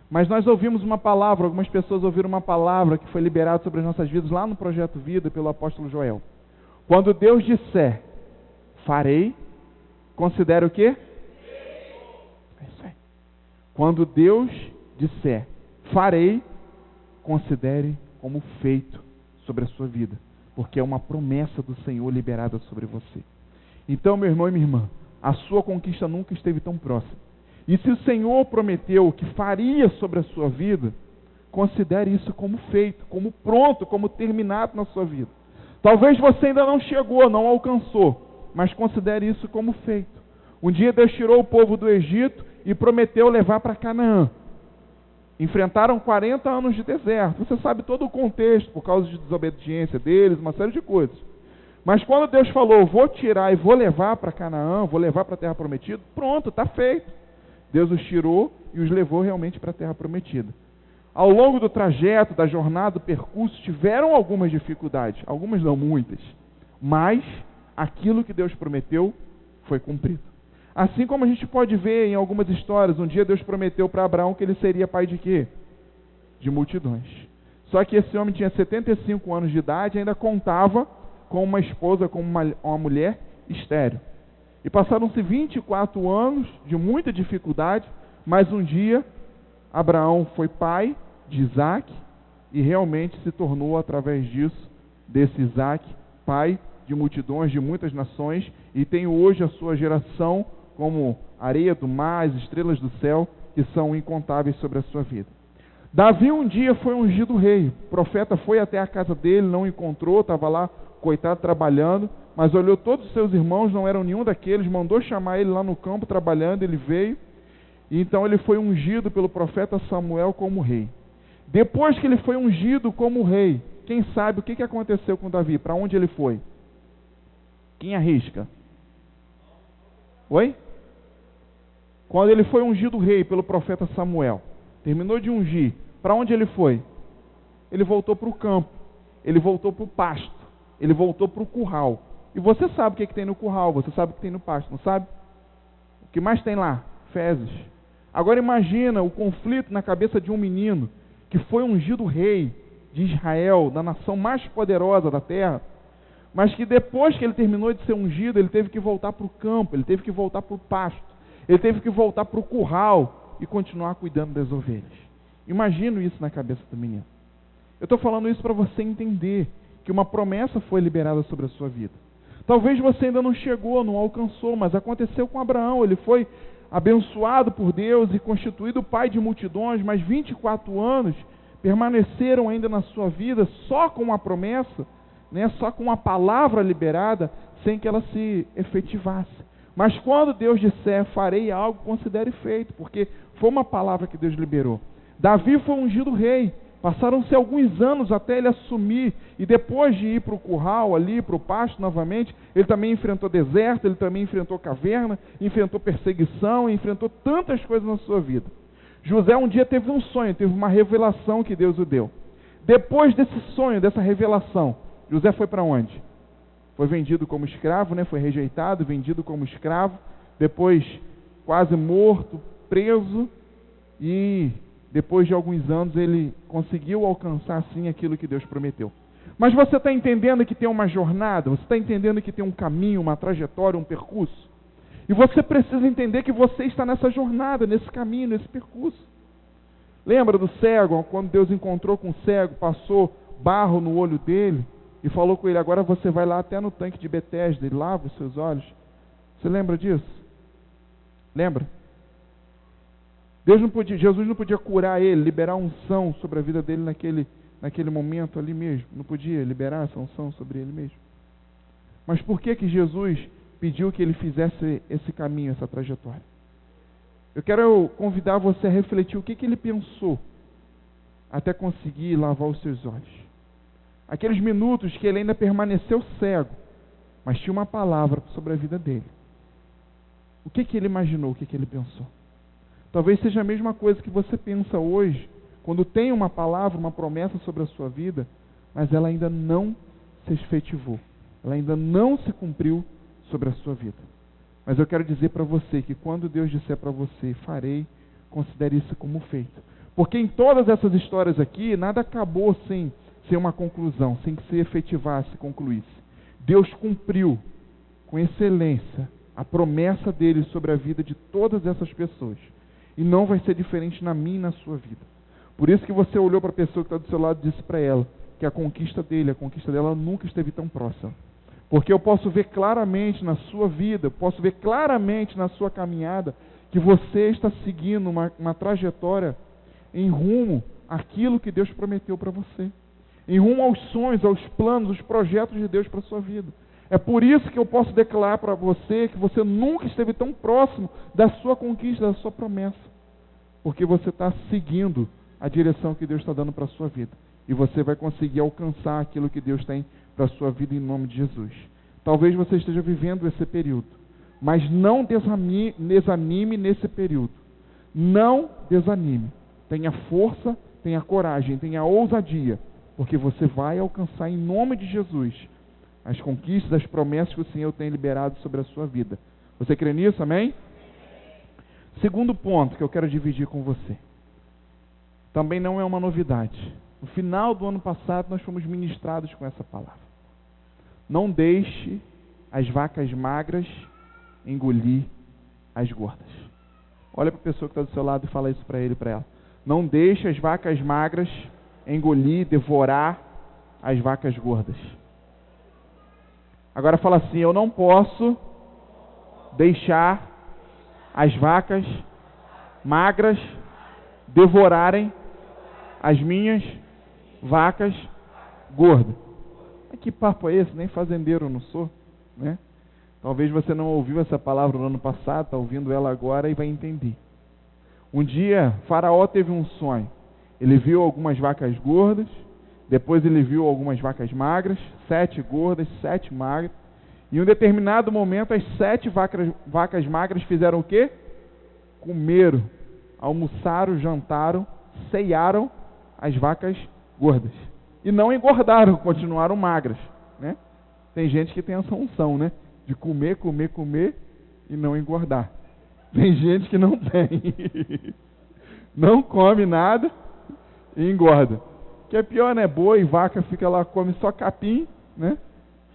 Mas nós ouvimos uma palavra, algumas pessoas ouviram uma palavra que foi liberada sobre as nossas vidas lá no Projeto Vida pelo apóstolo Joel. Quando Deus disser, farei, considere o quê? É isso aí. Quando Deus disser, farei, considere como feito sobre a sua vida. Porque é uma promessa do Senhor liberada sobre você. Então, meu irmão e minha irmã, a sua conquista nunca esteve tão próxima. E se o Senhor prometeu que faria sobre a sua vida, considere isso como feito, como pronto, como terminado na sua vida. Talvez você ainda não chegou, não alcançou, mas considere isso como feito. Um dia Deus tirou o povo do Egito e prometeu levar para Canaã. Enfrentaram 40 anos de deserto. Você sabe todo o contexto, por causa de desobediência deles, uma série de coisas. Mas quando Deus falou, vou tirar e vou levar para Canaã, vou levar para a terra prometida, pronto, está feito. Deus os tirou e os levou realmente para a terra prometida. Ao longo do trajeto, da jornada, do percurso, tiveram algumas dificuldades, algumas não muitas, mas aquilo que Deus prometeu foi cumprido. Assim como a gente pode ver em algumas histórias, um dia Deus prometeu para Abraão que ele seria pai de quê? De multidões. Só que esse homem tinha 75 anos de idade e ainda contava com uma esposa, com uma mulher estéril. E passaram-se 24 anos de muita dificuldade, mas um dia Abraão foi pai de Isaac e realmente se tornou, através disso, desse Isaac, pai de multidões, de muitas nações, e tem hoje a sua geração como areia do mar, as estrelas do céu, que são incontáveis sobre a sua vida. Davi um dia foi ungido rei. O profeta foi até a casa dele, não encontrou, estava lá, coitado, trabalhando, mas olhou todos os seus irmãos, não eram nenhum daqueles, mandou chamar ele lá no campo, trabalhando, ele veio, e então ele foi ungido pelo profeta Samuel como rei. Depois que ele foi ungido como rei, quem sabe o que aconteceu com Davi? Para onde ele foi? Quem arrisca? Oi? Quando ele foi ungido rei pelo profeta Samuel, terminou de ungir, para onde ele foi? Ele voltou para o campo, ele voltou para o pasto, ele voltou para o curral. E você sabe o que tem no curral, você sabe o que tem no pasto, não sabe? O que mais tem lá? Fezes. Agora imagina o conflito na cabeça de um menino que foi ungido rei de Israel, da nação mais poderosa da terra, mas que depois que ele terminou de ser ungido, ele teve que voltar para o campo, ele teve que voltar para o pasto, ele teve que voltar para o curral e continuar cuidando das ovelhas. Imagino isso na cabeça do menino. Eu estou falando isso para você entender que uma promessa foi liberada sobre a sua vida. Talvez você ainda não chegou, não alcançou, mas aconteceu com Abraão. Ele foi abençoado por Deus e constituído pai de multidões, mas 24 anos permaneceram ainda na sua vida só com uma promessa, né, só com uma palavra liberada, sem que ela se efetivasse. Mas quando Deus disser, farei algo, considere feito, porque foi uma palavra que Deus liberou. Davi foi ungido rei. Passaram-se alguns anos até ele assumir, e depois de ir para o curral ali, para o pasto novamente, ele também enfrentou deserto, ele também enfrentou caverna, enfrentou perseguição, enfrentou tantas coisas na sua vida. José um dia teve um sonho, teve uma revelação que Deus o deu. Depois desse sonho, dessa revelação, José foi para onde? Foi vendido como escravo, né? Foi rejeitado, vendido como escravo, depois quase morto, preso, e depois de alguns anos ele conseguiu alcançar sim aquilo que Deus prometeu. Mas você está entendendo que tem uma jornada, você está entendendo que tem um caminho, uma trajetória, um percurso? E você precisa entender que você está nessa jornada, nesse caminho, nesse percurso. Lembra do cego, quando Deus encontrou com o cego, passou barro no olho dele e falou com ele, agora você vai lá até no tanque de Betesda e lava os seus olhos. Você lembra disso? Lembra? Jesus não podia curar ele, liberar unção sobre a vida dele naquele momento ali mesmo. Não podia liberar essa unção sobre ele mesmo. Mas por que Jesus pediu que ele fizesse esse caminho, essa trajetória. Eu quero convidar você a refletir o que ele pensou até conseguir lavar os seus olhos. Aqueles minutos que ele ainda permaneceu cego, mas tinha uma palavra sobre a vida dele. O que ele imaginou, o que ele pensou? Talvez seja a mesma coisa que você pensa hoje, quando tem uma palavra, uma promessa sobre a sua vida, mas ela ainda não se efetivou, ela ainda não se cumpriu sobre a sua vida. Mas eu quero dizer para você que quando Deus disser para você, farei, considere isso como feito. Porque em todas essas histórias aqui, nada acabou sem uma conclusão, sem que se efetivasse, se concluísse. Deus cumpriu com excelência a promessa dele sobre a vida de todas essas pessoas. E não vai ser diferente na minha e na sua vida. Por isso que você olhou para a pessoa que está do seu lado e disse para ela que a conquista dela nunca esteve tão próxima. Porque eu posso ver claramente na sua vida, posso ver claramente na sua caminhada, que você está seguindo uma trajetória em rumo àquilo que Deus prometeu para você. Em rumo aos sonhos, aos planos, aos projetos de Deus para a sua vida. É por isso que eu posso declarar para você que você nunca esteve tão próximo da sua conquista, da sua promessa. Porque você está seguindo a direção que Deus está dando para a sua vida. E você vai conseguir alcançar aquilo que Deus tem para a sua vida em nome de Jesus. Talvez você esteja vivendo esse período, mas não desanime nesse período. Não desanime. Tenha força, tenha coragem, tenha ousadia, porque você vai alcançar em nome de Jesus as conquistas, as promessas que o Senhor tem liberado sobre a sua vida. Você crê nisso, amém? Segundo ponto que eu quero dividir com você. Também não é uma novidade. No final do ano passado nós fomos ministrados com essa palavra. Não deixe as vacas magras engolir as gordas. Olha para a pessoa que está do seu lado e fala isso para ele e para ela. Não deixe as vacas magras engolir, devorar as vacas gordas. Agora fala assim, eu não posso deixar as vacas magras devorarem as minhas vacas gordas. Que papo é esse? Nem fazendeiro eu não sou, né? Talvez você não ouviu essa palavra no ano passado, está ouvindo ela agora e vai entender. Um dia, Faraó teve um sonho. Ele viu algumas vacas gordas, depois ele viu algumas vacas magras, 7 gordas, 7 magras. E em um determinado momento, as 7 vacas magras fizeram o quê? Comeram, almoçaram, jantaram, ceiaram as vacas gordas. E não engordaram, continuaram magras, né? Tem gente que tem essa unção, né? De comer, comer, comer e não engordar. Tem gente que não tem. Não come nada e engorda. O que é pior, né? Boi, vaca fica lá, come só capim, né?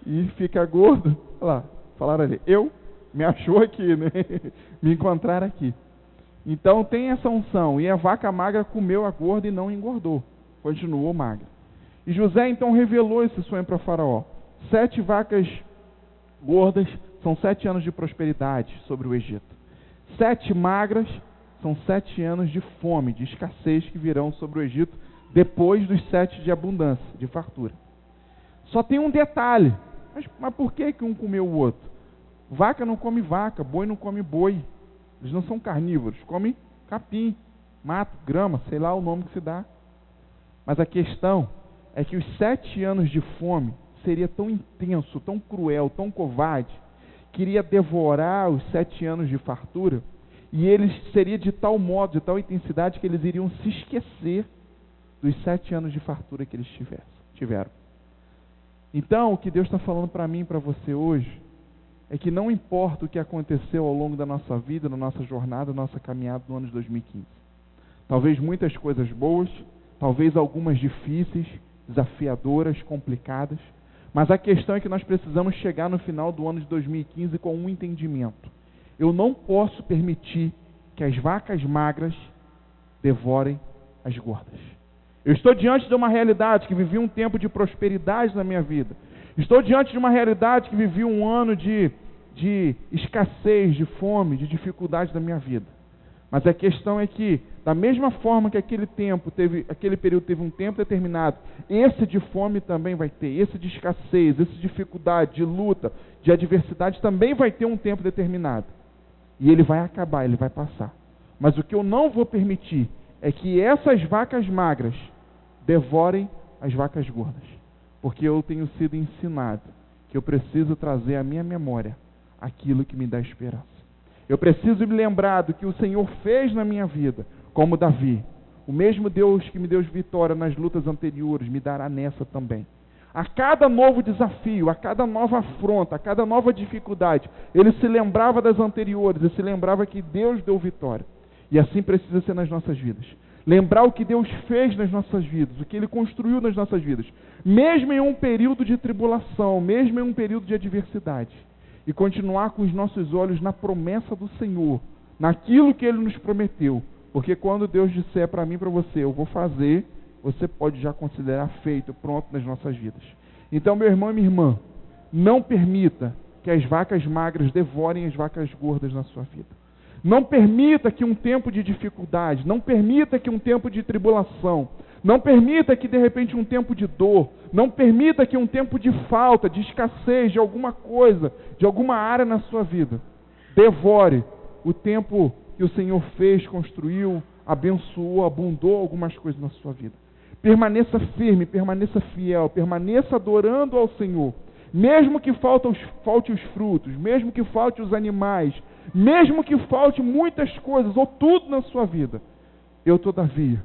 E fica gordo. Olha lá, falaram ali, me achou aqui, né? Me encontraram aqui. Então tem essa unção. E a vaca magra comeu a gorda e não engordou. Continuou magra. E José então revelou esse sonho para Faraó. 7 vacas gordas são 7 anos de prosperidade sobre o Egito. 7 magras são 7 anos de fome, de escassez que virão sobre o Egito depois dos 7 de abundância, de fartura. Só tem um detalhe. Mas por que um comeu o outro? Vaca não come vaca, boi não come boi. Eles não são carnívoros, comem capim, mato, grama, sei lá o nome que se dá. Mas a questão é que os 7 anos de fome seria tão intenso, tão cruel, tão covarde, que iria devorar os 7 anos de fartura, e eles seria de tal modo, de tal intensidade, que eles iriam se esquecer dos 7 anos de fartura que eles tiveram. Então, o que Deus está falando para mim e para você hoje, é que não importa o que aconteceu ao longo da nossa vida, na nossa jornada, na nossa caminhada no ano de 2015. Talvez muitas coisas boas, talvez algumas difíceis, desafiadoras, complicadas, mas a questão é que nós precisamos chegar no final do ano de 2015 com um entendimento. Eu não posso permitir que as vacas magras devorem as gordas. Eu estou diante de uma realidade que vivi um tempo de prosperidade na minha vida. Estou diante de uma realidade que vivi um ano de escassez, de fome, de dificuldade na minha vida. Mas a questão é que, da mesma forma que aquele período teve um tempo determinado, esse de fome também vai ter, esse de escassez, esse de dificuldade, de luta, de adversidade também vai ter um tempo determinado. E ele vai acabar, ele vai passar. Mas o que eu não vou permitir é que essas vacas magras devorem as vacas gordas. Porque eu tenho sido ensinado que eu preciso trazer à minha memória aquilo que me dá esperança. Eu preciso me lembrar do que o Senhor fez na minha vida, como Davi. O mesmo Deus que me deu vitória nas lutas anteriores, me dará nessa também. A cada novo desafio, a cada nova afronta, a cada nova dificuldade, ele se lembrava das anteriores, ele se lembrava que Deus deu vitória. E assim precisa ser nas nossas vidas. Lembrar o que Deus fez nas nossas vidas, o que Ele construiu nas nossas vidas, mesmo em um período de tribulação, mesmo em um período de adversidade. E continuar com os nossos olhos na promessa do Senhor, naquilo que Ele nos prometeu. Porque quando Deus disser para mim e para você, eu vou fazer, você pode já considerar feito, pronto nas nossas vidas. Então, meu irmão e minha irmã, não permita que as vacas magras devorem as vacas gordas na sua vida. Não permita que um tempo de dificuldade, não permita que um tempo de tribulação, não permita que de repente um tempo de dor, não permita que um tempo de falta, de escassez, de alguma coisa, de alguma área na sua vida, devore o tempo que o Senhor fez, construiu, abençoou, abundou algumas coisas na sua vida. Permaneça firme, permaneça fiel, permaneça adorando ao Senhor. Mesmo que falte os frutos, mesmo que falte os animais, mesmo que falte muitas coisas, ou tudo na sua vida, eu todavia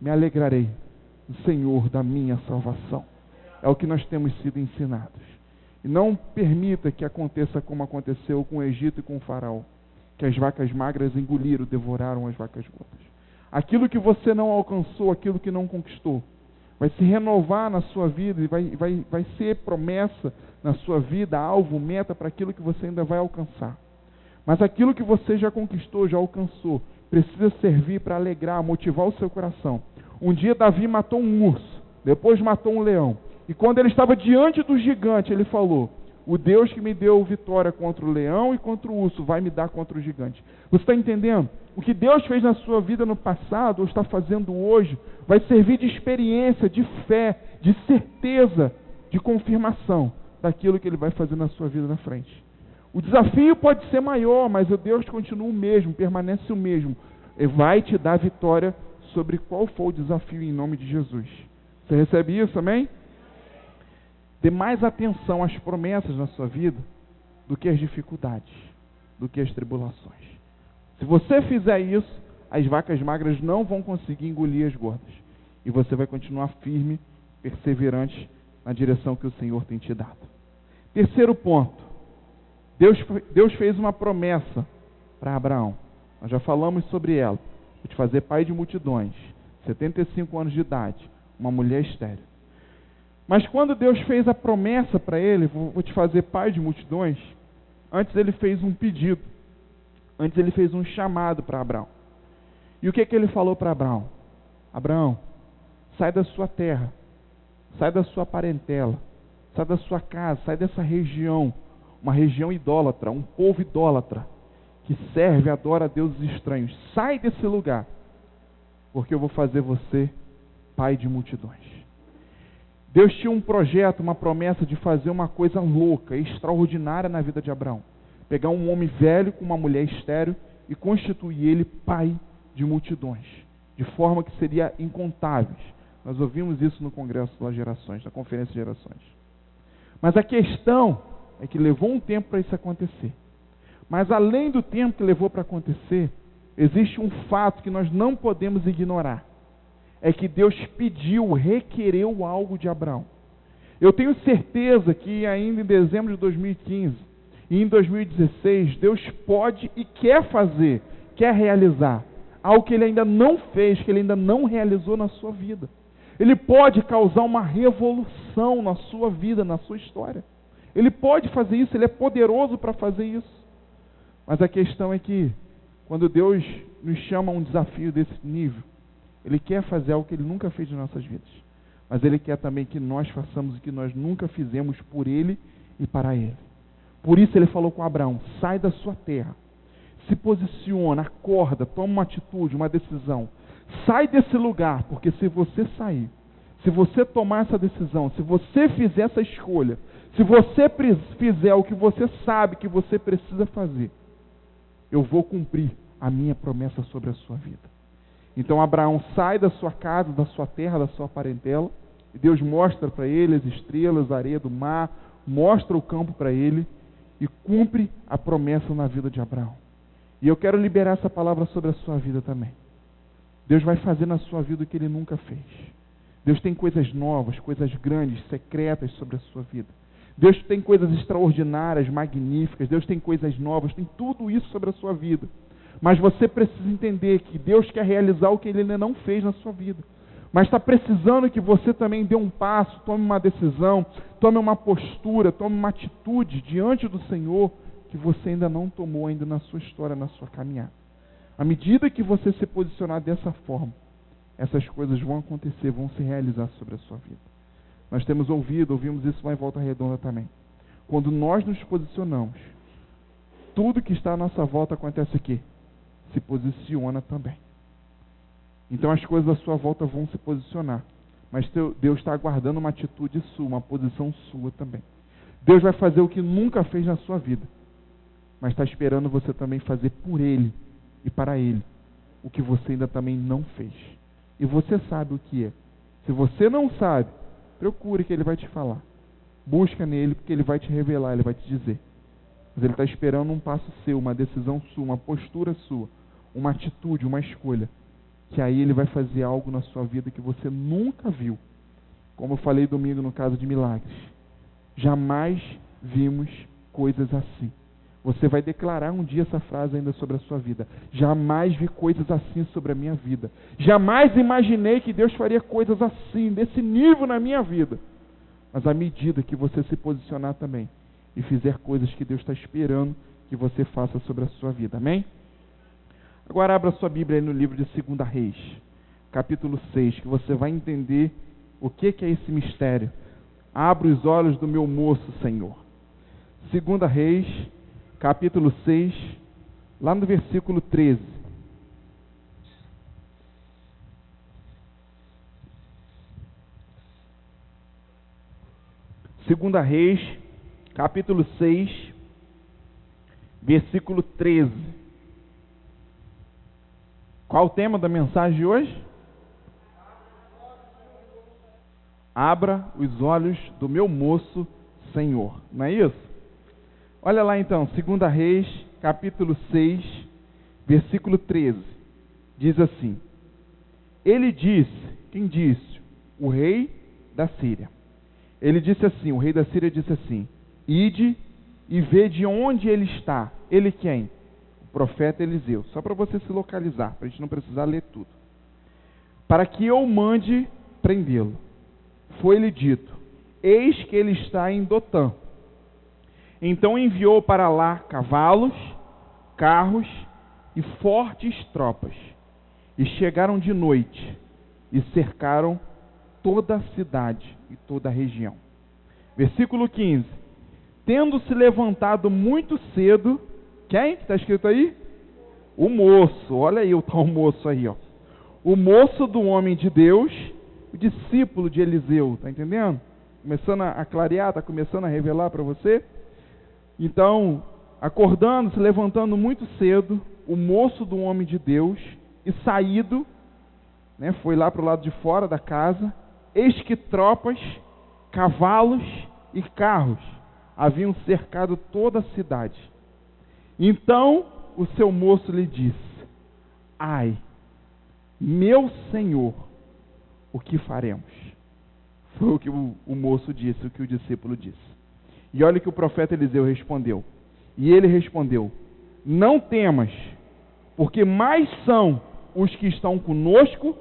me alegrarei no Senhor da minha salvação. É o que nós temos sido ensinados. E não permita que aconteça como aconteceu com o Egito e com o faraó, que as vacas magras engoliram, devoraram as vacas gordas. Aquilo que você não alcançou, aquilo que não conquistou, vai se renovar na sua vida e vai ser promessa na sua vida, alvo, meta para aquilo que você ainda vai alcançar. Mas aquilo que você já conquistou, já alcançou, precisa servir para alegrar, motivar o seu coração. Um dia Davi matou um urso, depois matou um leão. E quando ele estava diante do gigante, ele falou: o Deus que me deu vitória contra o leão e contra o urso vai me dar contra o gigante. Você está entendendo? O que Deus fez na sua vida no passado, ou está fazendo hoje, vai servir de experiência, de fé, de certeza, de confirmação daquilo que Ele vai fazer na sua vida na frente. O desafio pode ser maior, mas o Deus continua o mesmo, permanece o mesmo. E vai te dar vitória sobre qual for o desafio em nome de Jesus. Você recebe isso, amém? Dê mais atenção às promessas na sua vida do que às dificuldades, do que às tribulações. Se você fizer isso, as vacas magras não vão conseguir engolir as gordas. E você vai continuar firme, perseverante na direção que o Senhor tem te dado. Terceiro ponto. Deus fez uma promessa para Abraão. Nós já falamos sobre ela. Vou te fazer pai de multidões. 75 anos de idade. Uma mulher estéril. Mas quando Deus fez a promessa para ele, vou te fazer pai de multidões, antes ele fez um pedido. Antes ele fez um chamado para Abraão. E o que ele falou para Abraão? Abraão, sai da sua terra, sai da sua parentela, sai da sua casa, sai dessa região, uma região idólatra, um povo idólatra, que serve e adora a deuses estranhos. Sai desse lugar, porque eu vou fazer você pai de multidões. Deus tinha um projeto, uma promessa de fazer uma coisa louca, extraordinária na vida de Abraão. Pegar um homem velho com uma mulher estéril e constituir ele pai de multidões, de forma que seria incontáveis. Nós ouvimos isso no Congresso das Gerações, na Conferência de Gerações. Mas a questão é que levou um tempo para isso acontecer. Mas além do tempo que levou para acontecer, existe um fato que nós não podemos ignorar. É que Deus pediu, requereu algo de Abraão. Eu tenho certeza que ainda em dezembro de 2015 e em 2016, Deus pode e quer fazer, quer realizar algo que Ele ainda não fez, que Ele ainda não realizou na sua vida. Ele pode causar uma revolução na sua vida, na sua história. Ele pode fazer isso, Ele é poderoso para fazer isso. Mas a questão é que, quando Deus nos chama a um desafio desse nível, Ele quer fazer algo que Ele nunca fez nas nossas vidas. Mas Ele quer também que nós façamos o que nós nunca fizemos por Ele e para Ele. Por isso Ele falou com Abraão: sai da sua terra. Se posiciona, acorda, toma uma atitude, uma decisão. Sai desse lugar, porque se você sair, se você tomar essa decisão, se você fizer essa escolha, se você fizer o que você sabe que você precisa fazer, eu vou cumprir a minha promessa sobre a sua vida. Então Abraão sai da sua casa, da sua terra, da sua parentela, e Deus mostra para ele as estrelas, a areia do mar, mostra o campo para ele, e cumpre a promessa na vida de Abraão. E eu quero liberar essa palavra sobre a sua vida também. Deus vai fazer na sua vida o que Ele nunca fez. Deus tem coisas novas, coisas grandes, secretas sobre a sua vida. Deus tem coisas extraordinárias, magníficas. Deus tem coisas novas, tem tudo isso sobre a sua vida. Mas você precisa entender que Deus quer realizar o que Ele ainda não fez na sua vida. Mas está precisando que você também dê um passo, tome uma decisão, tome uma postura, tome uma atitude diante do Senhor que você ainda não tomou ainda na sua história, na sua caminhada. À medida que você se posicionar dessa forma, essas coisas vão acontecer, vão se realizar sobre a sua vida. Nós temos ouvimos isso lá em Volta Redonda também. Quando nós nos posicionamos, tudo que está à nossa volta acontece o quê? Se posiciona também. Então as coisas à sua volta vão se posicionar. Mas Deus está aguardando uma atitude sua, uma posição sua também. Deus vai fazer o que nunca fez na sua vida. Mas está esperando você também fazer por Ele e para Ele o que você ainda também não fez. E você sabe o que é. Se você não sabe, procure que Ele vai te falar. Busca nele, porque Ele vai te revelar, Ele vai te dizer. Mas Ele está esperando um passo seu, uma decisão sua, uma postura sua, uma atitude, uma escolha. Que aí Ele vai fazer algo na sua vida que você nunca viu. Como eu falei domingo no caso de milagres. Jamais vimos coisas assim. Você vai declarar um dia essa frase ainda sobre a sua vida. Jamais vi coisas assim sobre a minha vida. Jamais imaginei que Deus faria coisas assim, desse nível na minha vida. Mas à medida que você se posicionar também e fizer coisas que Deus está esperando que você faça sobre a sua vida. Amém? Agora abra sua Bíblia aí no livro de 2 Reis, capítulo 6, que você vai entender o que é esse mistério. Abra os olhos do meu moço, Senhor. 2 Reis, capítulo 6, lá no versículo 13. Segunda Reis, capítulo 6, versículo 13. Qual o tema da mensagem de hoje? Abra os olhos do meu moço, Senhor. Não é isso? Olha lá então, 2 Reis, capítulo 6, versículo 13. Diz assim: Ele disse, quem disse? O rei da Síria. Ele disse assim, o rei da Síria disse assim: Ide e vede onde ele está. Ele quem? O profeta Eliseu. Só para você se localizar, para a gente não precisar ler tudo. Para que eu mande prendê-lo. Foi-lhe dito: Eis que ele está em Dotã. Então enviou para lá cavalos, carros e fortes tropas. E chegaram de noite e cercaram toda a cidade e toda a região. Versículo 15. Tendo-se levantado muito cedo, quem que está escrito aí? O moço, olha aí o tal moço aí, ó. O moço do homem de Deus, o discípulo de Eliseu, está entendendo? Começando a clarear, está começando a revelar para você. Então, acordando, se levantando muito cedo, o moço do homem de Deus, e saído, né, foi lá para o lado de fora da casa, eis que tropas, cavalos e carros haviam cercado toda a cidade. Então o seu moço lhe disse: Ai, meu senhor, o que faremos? Foi o que o moço disse, o que o discípulo disse. E olha que o profeta Eliseu respondeu. E ele respondeu: Não temas, porque mais são os que estão conosco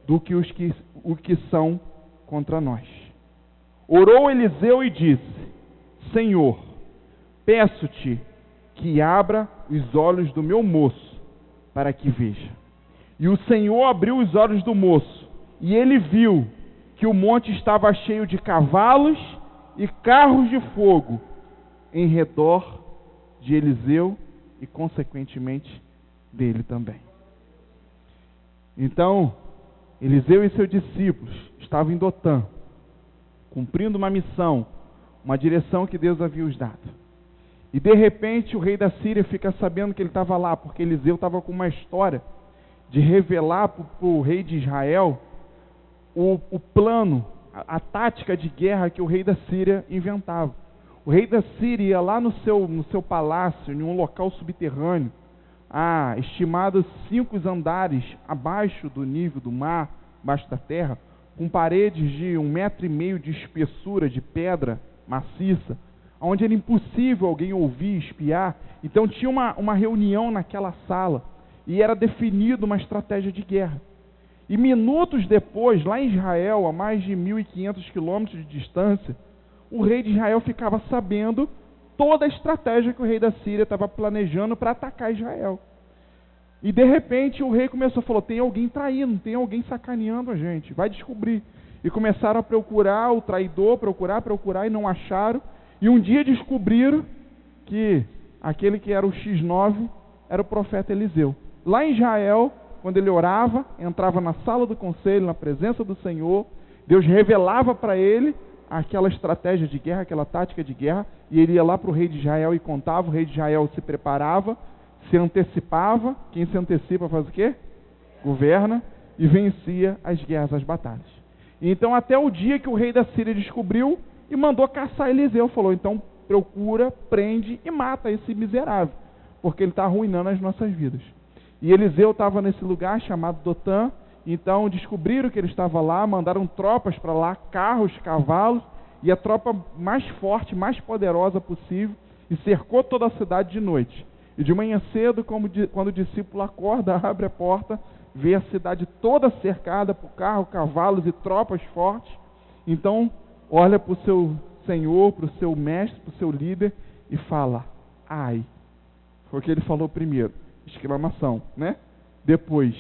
do que os que são contra nós. Orou Eliseu e disse: Senhor, peço-te que abra os olhos do meu moço, para que veja. E o Senhor abriu os olhos do moço, e ele viu que o monte estava cheio de cavalos e carros de fogo em redor de Eliseu e, consequentemente, dele também. Então, Eliseu e seus discípulos estavam em Dotã, cumprindo uma missão, uma direção que Deus havia os dado. E de repente o rei da Síria fica sabendo que ele estava lá, porque Eliseu estava com uma história de revelar para o rei de Israel o plano, a tática de guerra que o rei da Síria inventava. O rei da Síria ia lá no seu palácio, em um local subterrâneo, estimados 5 andares abaixo do nível do mar, abaixo da terra, com paredes de 1,5 metro de espessura de pedra maciça, onde era impossível alguém ouvir, espiar. Então tinha uma reunião naquela sala e era definida uma estratégia de guerra. E minutos depois, lá em Israel, a mais de 1.500 quilômetros de distância, o rei de Israel ficava sabendo toda a estratégia que o rei da Síria estava planejando para atacar Israel. E de repente o rei começou a falar: tem alguém traindo, tem alguém sacaneando a gente, vai descobrir. E começaram a procurar o traidor, procurar e não acharam. E um dia descobriram que aquele que era o X9 era o profeta Eliseu. Lá em Israel, quando ele orava, entrava na sala do conselho, na presença do Senhor, Deus revelava para ele aquela estratégia de guerra, aquela tática de guerra, e ele ia lá para o rei de Israel e contava. O rei de Israel se preparava, se antecipava. Quem se antecipa faz o quê? Governa, e vencia as guerras, as batalhas. Então até o dia que o rei da Síria descobriu e mandou caçar Eliseu, falou: então procura, prende e mata esse miserável, porque ele está arruinando as nossas vidas. E Eliseu estava nesse lugar chamado Dotã. Então descobriram que ele estava lá, mandaram tropas para lá, carros, cavalos, e a tropa mais forte, mais poderosa possível, e cercou toda a cidade de noite. E de manhã cedo, quando o discípulo acorda, abre a porta, vê a cidade toda cercada por carros, cavalos e tropas fortes. Então olha para o seu senhor, para o seu mestre, para o seu líder e fala: ai. Foi o que ele falou primeiro, exclamação, né? Depois,